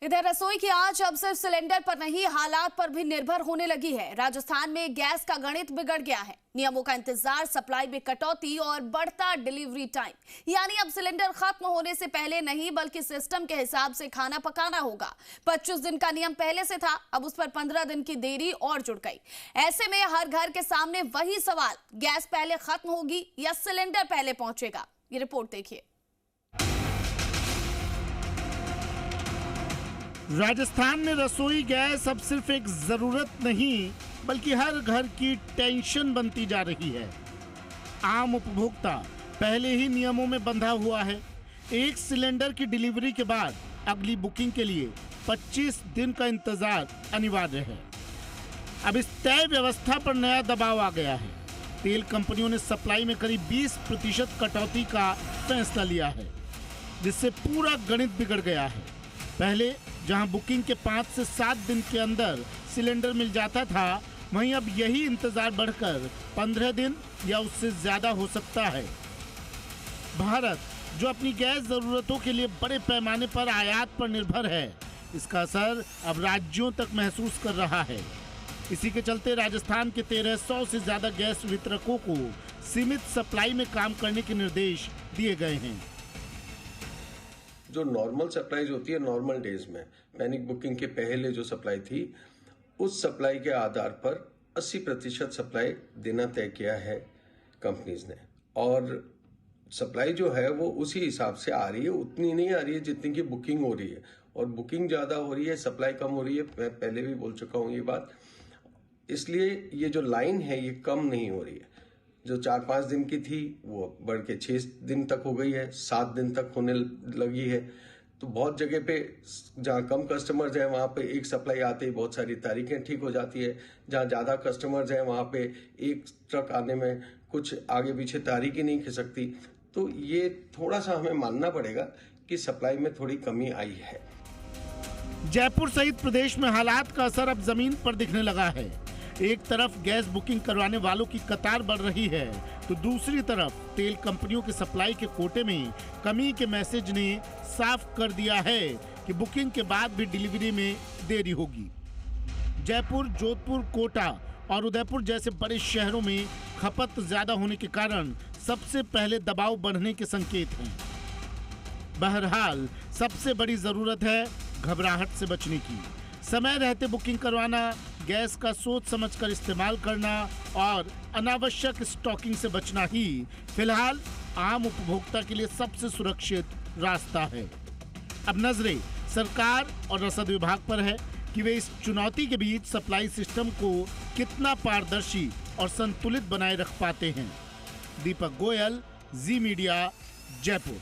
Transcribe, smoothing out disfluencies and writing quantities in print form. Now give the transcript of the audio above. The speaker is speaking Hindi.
इधर रसोई की आंच अब सिर्फ सिलेंडर पर नहीं, हालात पर भी निर्भर होने लगी है। राजस्थान में गैस का गणित बिगड़ गया है। नियमों का इंतजार, सप्लाई में कटौती और बढ़ता डिलीवरी टाइम, यानी अब सिलेंडर खत्म होने से पहले नहीं बल्कि सिस्टम के हिसाब से खाना पकाना होगा। 25 दिन का नियम पहले से था, अब उस पर 15 दिन की देरी और जुड़ गई। ऐसे में हर घर के सामने वही सवाल, गैस पहले खत्म होगी या सिलेंडर पहले पहुंचेगा? ये रिपोर्ट देखिए। राजस्थान में रसोई गैस अब सिर्फ एक जरूरत नहीं बल्कि हर घर की टेंशन बनती जा रही है। आम उपभोक्ता पहले ही नियमों में बंधा हुआ है। एक सिलेंडर की डिलीवरी के बाद अगली बुकिंग के लिए 25 दिन का इंतजार अनिवार्य है। अब इस तय व्यवस्था पर नया दबाव आ गया है। तेल कंपनियों ने सप्लाई में करीब 20% कटौती का फैसला लिया है, जिससे पूरा गणित बिगड़ गया है। पहले जहां बुकिंग के 5 से 7 दिन के अंदर सिलेंडर मिल जाता था, वहीं अब यही इंतजार बढ़कर 15 दिन या उससे ज्यादा हो सकता है। भारत, जो अपनी गैस जरूरतों के लिए बड़े पैमाने पर आयात पर निर्भर है, इसका असर अब राज्यों तक महसूस कर रहा है। इसी के चलते राजस्थान के 1300 से ज्यादा गैस वितरकों को सीमित सप्लाई में काम करने के निर्देश दिए गए हैं। जो नॉर्मल सप्लाईज होती है नॉर्मल डेज में, पैनिक बुकिंग के पहले जो सप्लाई थी, उस सप्लाई के आधार पर 80% सप्लाई देना तय किया है कंपनीज ने। और सप्लाई जो है वो उसी हिसाब से आ रही है, उतनी नहीं आ रही है जितनी की बुकिंग हो रही है। और बुकिंग ज़्यादा हो रही है, सप्लाई कम हो रही है। मैं पहले भी बोल चुका हूँ ये बात, इसलिए ये जो लाइन है ये कम नहीं हो रही है। जो 4-5 दिन की थी वो बढ़ के 6 दिन तक हो गई है, 7 दिन तक होने लगी है। तो बहुत जगह पे जहाँ कम कस्टमर्स हैं वहाँ पे एक सप्लाई आते ही बहुत सारी तारीखें ठीक हो जाती है। जहाँ ज़्यादा कस्टमर्स हैं वहाँ पे एक ट्रक आने में कुछ आगे पीछे तारीख ही नहीं खिसकती। तो ये थोड़ा सा हमें मानना पड़ेगा कि सप्लाई में थोड़ी कमी आई है। जयपुर सहित प्रदेश में हालात का असर अब जमीन पर दिखने लगा है। एक तरफ गैस बुकिंग करवाने वालों की कतार बढ़ रही है, तो दूसरी तरफ तेल कंपनियों के सप्लाई के कोटे में कमी के मैसेज ने साफ कर दिया है कि बुकिंग के बाद भी डिलीवरी में देरी होगी। जयपुर, जोधपुर, कोटा और उदयपुर जैसे बड़े शहरों में खपत ज्यादा होने के कारण सबसे पहले दबाव बढ़ने के संकेत हैं। बहरहाल सबसे बड़ी जरूरत है घबराहट से बचने की। समय रहते बुकिंग करवाना, गैस का सोच समझकर इस्तेमाल करना और अनावश्यक स्टॉकिंग से बचना ही फिलहाल आम उपभोक्ता के लिए सबसे सुरक्षित रास्ता है। अब नजरें सरकार और रसद विभाग पर है कि वे इस चुनौती के बीच सप्लाई सिस्टम को कितना पारदर्शी और संतुलित बनाए रख पाते हैं। दीपक गोयल, जी मीडिया, जयपुर।